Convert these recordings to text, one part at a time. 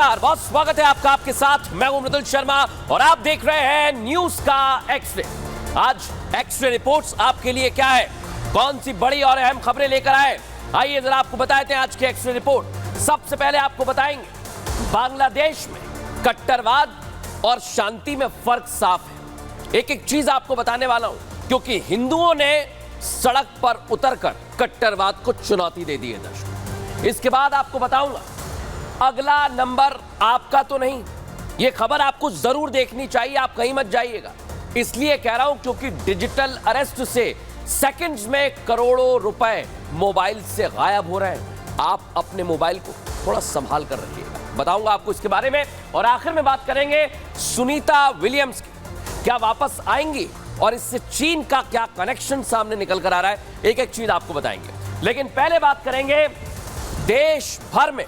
नमस्कार, बहुत स्वागत है आपका। आपके साथ मैं हूं मृदुल शर्मा और आप देख रहे हैं न्यूज का एक्स-रे। आज एक्स-रे रिपोर्ट्स आपके लिए क्या है, कौन सी बड़ी और अहम खबरें लेकर आए, आइए जरा आपको बताते हैं आज के एक्स-रे रिपोर्ट। सबसे पहले आपको बताएंगे बांग्लादेश में कट्टरवाद और शांति में फर्क साफ है। एक एक चीज आपको बताने वाला हूं, क्योंकि हिंदुओं ने सड़क पर उतरकर कट्टरवाद को चुनौती दे दी है दर्शकों। इसके बाद आपको बताऊंगा अगला नंबर आपका तो नहीं, यह खबर आपको जरूर देखनी चाहिए, आप कहीं मत जाइएगा। इसलिए कह रहा हूं क्योंकि डिजिटल अरेस्ट से सेकंड्स में करोड़ों रुपए मोबाइल से गायब हो रहे हैं। आप अपने मोबाइल को थोड़ा संभाल कर रखिएगा, बताऊंगा आपको इसके बारे में। और आखिर में बात करेंगे सुनीता विलियम्स की, क्या वापस आएंगी और इससे चीन का क्या कनेक्शन सामने निकल कर आ रहा है, एक एक चीज आपको बताएंगे। लेकिन पहले बात करेंगे देश भर में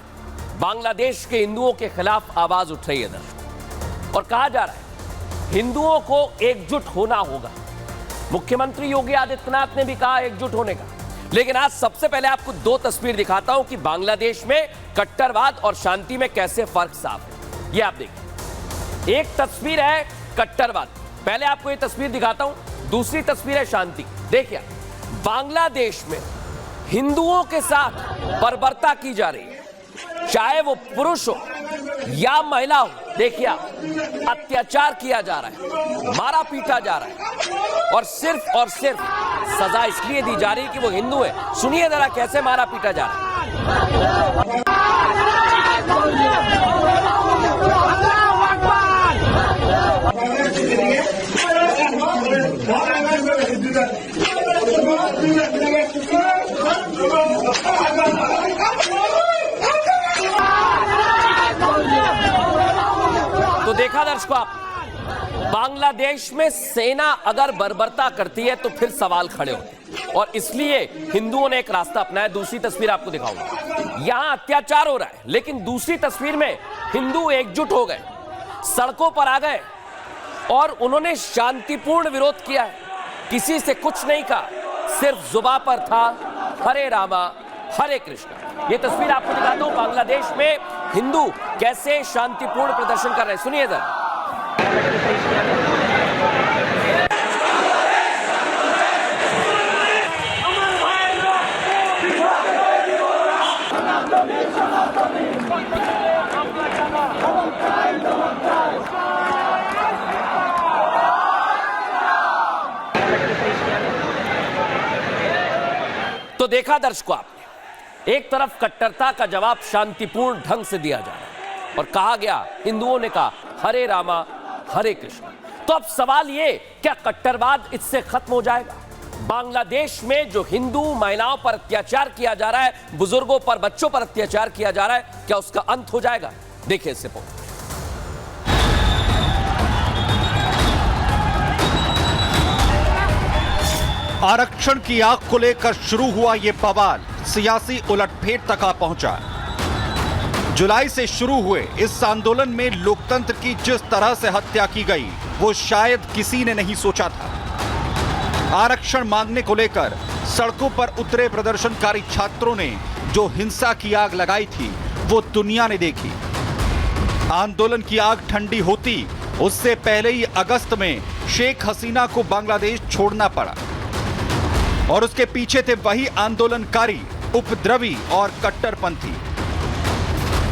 बांग्लादेश के हिंदुओं के खिलाफ आवाज उठ रही है दर्शकों, और कहा जा रहा है हिंदुओं को एकजुट होना होगा। मुख्यमंत्री योगी आदित्यनाथ ने भी कहा एकजुट होने का। लेकिन आज सबसे पहले आपको दो तस्वीर दिखाता हूं कि बांग्लादेश में कट्टरवाद और शांति में कैसे फर्क साफ है। ये आप देखिए, एक तस्वीर है कट्टरवाद, पहले आपको ये तस्वीर दिखाता हूं, दूसरी तस्वीर है शांति। देखिए बांग्लादेश में हिंदुओं के साथ बर्बरता की जा रही है, चाहे वो पुरुष हो या महिला हो। देखिए अत्याचार किया जा रहा है, मारा पीटा जा रहा है, और सिर्फ सजा इसलिए दी जा रही है कि वो हिंदू है। सुनिए जरा कैसे मारा पीटा जा रहा है। तो देखा दर्शकों आप, बांग्लादेश में सेना अगर बर्बरता करती है तो फिर सवाल खड़े होते हैं, और इसलिए हिंदुओं ने एक रास्ता अपनाया। दूसरी तस्वीर आपको दिखाऊंगा, यहां अत्याचार हो रहा है, लेकिन दूसरी तस्वीर में हिंदू एकजुट हो गए, सड़कों पर आ गए और उन्होंने शांतिपूर्ण विरोध किया है। किसी से कुछ नहीं कहा, सिर्फ जुबान पर था हरे रामा हरे कृष्णा। यह तस्वीर आपको दिखाता हूं, बांग्लादेश में हिंदू कैसे शांतिपूर्ण प्रदर्शन कर रहे हैं, सुनिए जरा। तो देखा दर्शकों आपने, एक तरफ कट्टरता का जवाब शांतिपूर्ण ढंग से दिया जा रहा है, और कहा गया, हिंदुओं ने कहा हरे रामा हरे कृष्ण। तो अब सवाल ये, क्या कट्टरवाद इससे खत्म हो जाएगा? बांग्लादेश में जो हिंदू महिलाओं पर अत्याचार किया जा रहा है, बुजुर्गों पर, बच्चों पर अत्याचार किया जा रहा है, क्या उसका अंत हो जाएगा? देखिए इससे पहले आरक्षण की आग को लेकर शुरू हुआ यह बवाल सियासी उलटफेर तक आ पहुंचा। जुलाई से शुरू हुए इस आंदोलन में लोकतंत्र की जिस तरह से हत्या की गई, वो शायद किसी ने नहीं सोचा था। आरक्षण मांगने को लेकर सड़कों पर उतरे प्रदर्शनकारी छात्रों ने जो हिंसा की आग लगाई थी, वो दुनिया ने देखी। आंदोलन की आग ठंडी होती उससे पहले ही अगस्त में शेख हसीना को बांग्लादेश छोड़ना पड़ा, और उसके पीछे थे वही आंदोलनकारी, उपद्रवी और कट्टरपंथी,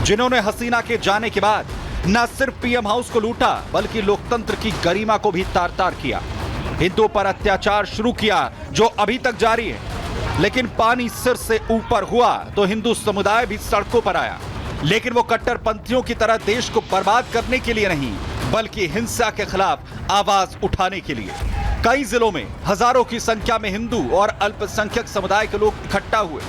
जिन्होंने हसीना के जाने के बाद न सिर्फ पीएम हाउस को लूटा, बल्कि लोकतंत्र की गरिमा को भी तार-तार किया। हिंदुओं पर अत्याचार शुरू किया, जो अभी तक जारी है। लेकिन पानी सिर से ऊपर हुआ तो हिंदू समुदाय भी सड़कों पर आया, लेकिन वो कट्टरपंथियों की तरह देश को बर्बाद करने के लिए नहीं, बल्कि हिंसा के खिलाफ आवाज उठाने के लिए। कई जिलों में हजारों की संख्या में हिंदू और अल्पसंख्यक समुदाय के लोग इकट्ठा हुए,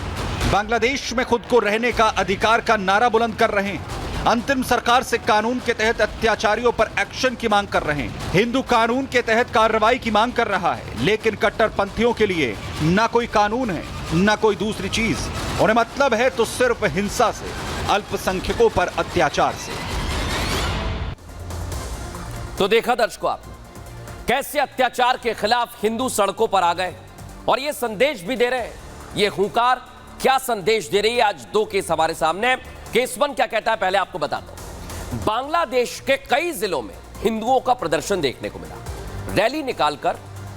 बांग्लादेश में खुद को रहने का अधिकार का नारा बुलंद कर रहे हैं। अंतरिम सरकार से कानून के तहत अत्याचारियों पर एक्शन की मांग कर रहे हैं। हिंदू कानून के तहत कार्रवाई की मांग कर रहा है, लेकिन कट्टरपंथियों के लिए ना कोई कानून है, ना कोई दूसरी चीज। उन्हें मतलब है तो सिर्फ हिंसा से, अल्पसंख्यकों पर अत्याचार से। तो देखा दर्शकों आप, कैसे अत्याचार के खिलाफ हिंदू सड़कों पर आ गए और ये संदेश भी दे रहे हैं। ये हुंकार क्या संदेश दे रही है? आज दो केस हमारे सामने। केस 1 क्या कहता है, पहले आपको बताता हूं। बांग्लादेश के कई जिलों में हिंदुओं का प्रदर्शन देखने को मिला। रैली निकालकर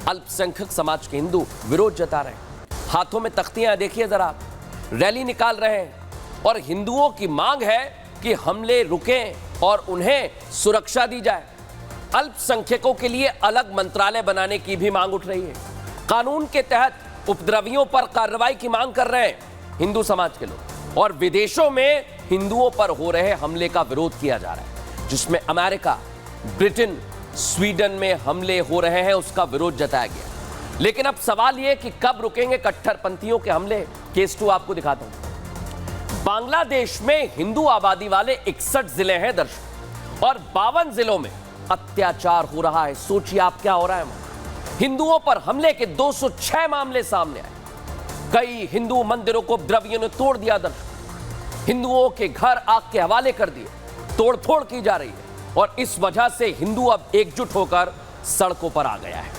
अल्पसंख्यक समाज के हिंदू विरोध जता रहे हैं। हाथों में तख्तियां देखिए जरा, रैली निकाल रहे हैं और हिंदुओं की मांग है कि हमले रुकें और उन्हें सुरक्षा दी जाए। अल्पसंख्यकों के लिए अलग मंत्रालय बनाने की भी मांग उठ रही है। कानून के तहत उपद्रवियों पर कार्रवाई की मांग कर रहे हैं हिंदू समाज के लोग। और विदेशों में हिंदुओं पर हो रहे हमले का विरोध किया जा रहा है, जिसमें अमेरिका, ब्रिटेन, स्वीडन में हमले हो रहे हैं, उसका विरोध जताया गया। लेकिन अब सवाल यह कि कब रुकेंगे कट्टरपंथियों के हमले। केस 2 आपको दिखाता हूं। बांग्लादेश में हिंदू आबादी वाले 61 जिले हैं दर्शक, और 52 जिलों में अत्याचार हो रहा है। सोचिए आप क्या हो रहा है वहां। हिंदुओं पर हमले के 206 मामले सामने आए। कई हिंदू मंदिरों को उपद्रवियों ने तोड़ दिया दर्शक। हिंदुओं के घर आग के हवाले कर दिए, तोड़फोड़ की जा रही है, और इस वजह से हिंदू अब एकजुट होकर सड़कों पर आ गया है।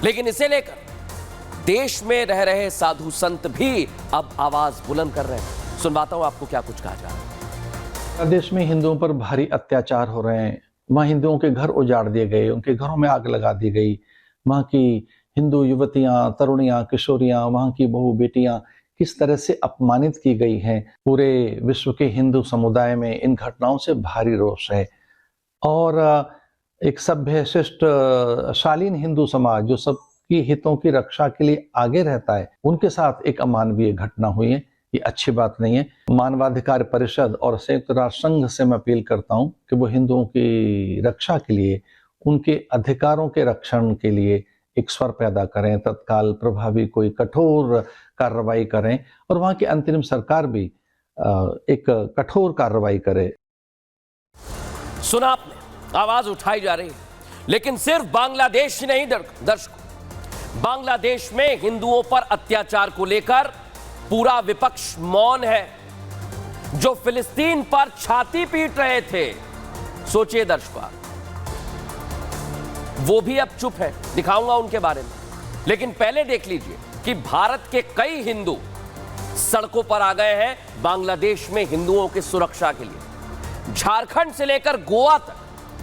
लेकिन इसे लेकर देश में रह रहे साधु संत भी अब आवाज बुलंद कर रहे हैं। सुनवाता हूं आपको क्या कुछ कहा जा रहा है। देश में हिंदुओं पर भारी अत्याचार हो रहे हैं। वहां हिंदुओं के घर उजाड़ दिए गए, उनके घरों में आग लगा दी गई। वहां की हिंदू युवतियां, तरुणियां, किशोरियां, वहां की बहू बेटियां किस तरह से अपमानित की गई हैं। पूरे विश्व के हिंदू समुदाय में इन घटनाओं से भारी रोष है। और एक सभ्य, शिष्ट, शालीन हिंदू समाज जो सबकी हितों की रक्षा के लिए आगे रहता है, उनके साथ एक अमानवीय घटना हुई है। ये अच्छी बात नहीं है। मानवाधिकार परिषद और संयुक्त राष्ट्र संघ से मैं अपील करता हूं कि वो हिंदुओं की रक्षा के लिए, उनके अधिकारों के रक्षण के लिए एक स्वर पैदा करें, तत्काल प्रभावी कोई कठोर कार्रवाई करें, और वहां की अंतरिम सरकार भी एक कठोर कार्रवाई करे। सुना आपने, आवाज उठाई जा रही है। लेकिन सिर्फ बांग्लादेश ही नहीं दर्शकों, बांग्लादेश में हिंदुओं पर अत्याचार को लेकर पूरा विपक्ष मौन है। जो फिलिस्तीन पर छाती पीट रहे थे, सोचिए दर्शकों, वो भी अब चुप है। दिखाऊंगा उनके बारे में, लेकिन पहले देख लीजिए कि भारत के कई हिंदू सड़कों पर आ गए हैं बांग्लादेश में हिंदुओं की सुरक्षा के लिए। झारखंड से लेकर गोवा तक,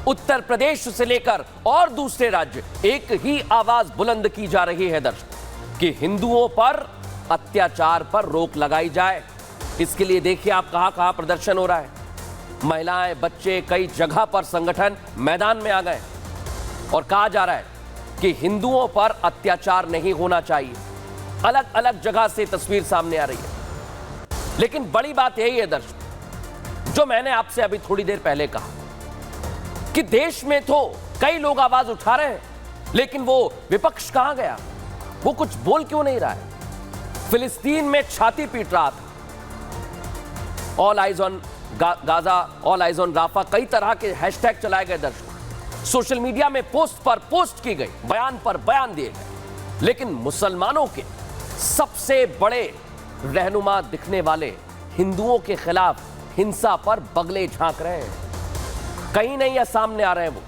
उत्तर प्रदेश से लेकर और दूसरे राज्य, एक ही आवाज बुलंद की जा रही है दर्शक कि हिंदुओं पर अत्याचार पर रोक लगाई जाए। इसके लिए देखिए आप कहां प्रदर्शन हो रहा है। महिलाएं, बच्चे, कई जगह पर संगठन मैदान में आ गए और कहा जा रहा है कि हिंदुओं पर अत्याचार नहीं होना चाहिए। अलग अलग जगह से तस्वीर सामने आ रही है। लेकिन बड़ी बात यही है दर्शक, जो मैंने आपसे अभी थोड़ी देर पहले कहा कि देश में तो कई लोग आवाज उठा रहे हैं, लेकिन वो विपक्ष कहां गया? वो कुछ बोल क्यों नहीं रहा है? फिलिस्तीन में छाती पीट रहा था। All eyes on Gaza, all eyes on Rafah, कई तरह के हैशटैग चलाए गए दर्शक। सोशल मीडिया में पोस्ट पर पोस्ट की गई, बयान पर बयान दिए गए। लेकिन मुसलमानों के सबसे बड़े रहनुमा दिखने वाले हिंदुओं के खिलाफ हिंसा पर बगले झांक रहे हैं। कहीं नहीं है सामने आ रहे हैं वो।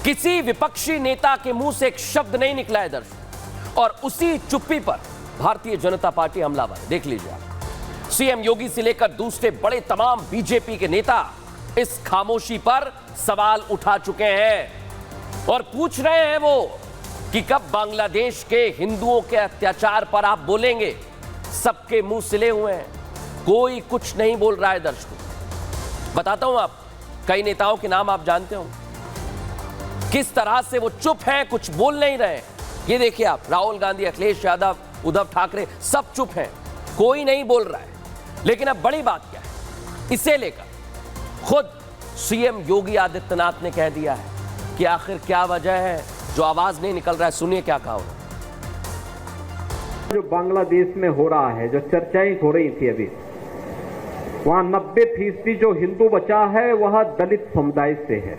किसी विपक्षी नेता के मुंह से एक शब्द नहीं निकला है दर्शक, और उसी चुप्पी पर भारतीय जनता पार्टी हमलावर है। देख लीजिए आप, सीएम योगी से लेकर दूसरे बड़े तमाम बीजेपी के नेता इस खामोशी पर सवाल उठा चुके हैं और पूछ रहे हैं वो कि कब बांग्लादेश के हिंदुओं के अत्याचार पर आप बोलेंगे। सबके मुंह सिले हुए हैं, कोई कुछ नहीं बोल रहा है दर्शकों। बताता हूं आप, कई नेताओं के नाम आप जानते हो, किस तरह से वो चुप हैं, कुछ बोल नहीं रहे। ये देखिए आप, राहुल गांधी, अखिलेश यादव, उद्धव ठाकरे, सब चुप हैं, कोई नहीं बोल रहा है। लेकिन अब बड़ी बात क्या है, इसे लेकर खुद सीएम योगी आदित्यनाथ ने कह दिया है कि आखिर क्या वजह है जो आवाज नहीं निकल रहा है। सुनिए क्या कहा उन्होंने। जो बांग्लादेश में हो रहा है, जो चर्चाएं हो रही थी अभी, वहां 90% जो हिंदू बचा है वह दलित समुदाय से है।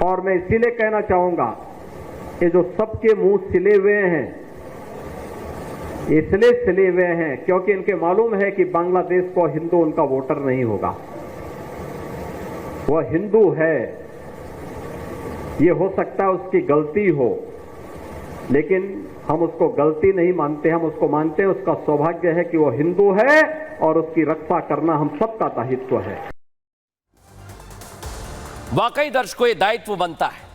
और मैं इसीलिए कहना चाहूंगा कि जो सबके मुंह सिले हुए हैं, इसलिए सिले हुए हैं क्योंकि इनके मालूम है कि बांग्लादेश को हिंदू उनका वोटर नहीं होगा। वह हिंदू है, ये हो सकता है उसकी गलती हो, लेकिन हम उसको गलती नहीं मानते, हम उसको मानते हैं उसका सौभाग्य है कि वो हिंदू है और उसकी रक्षा करना हम सबका दायित्व है। वाकई दर्शकों ये दायित्व बनता है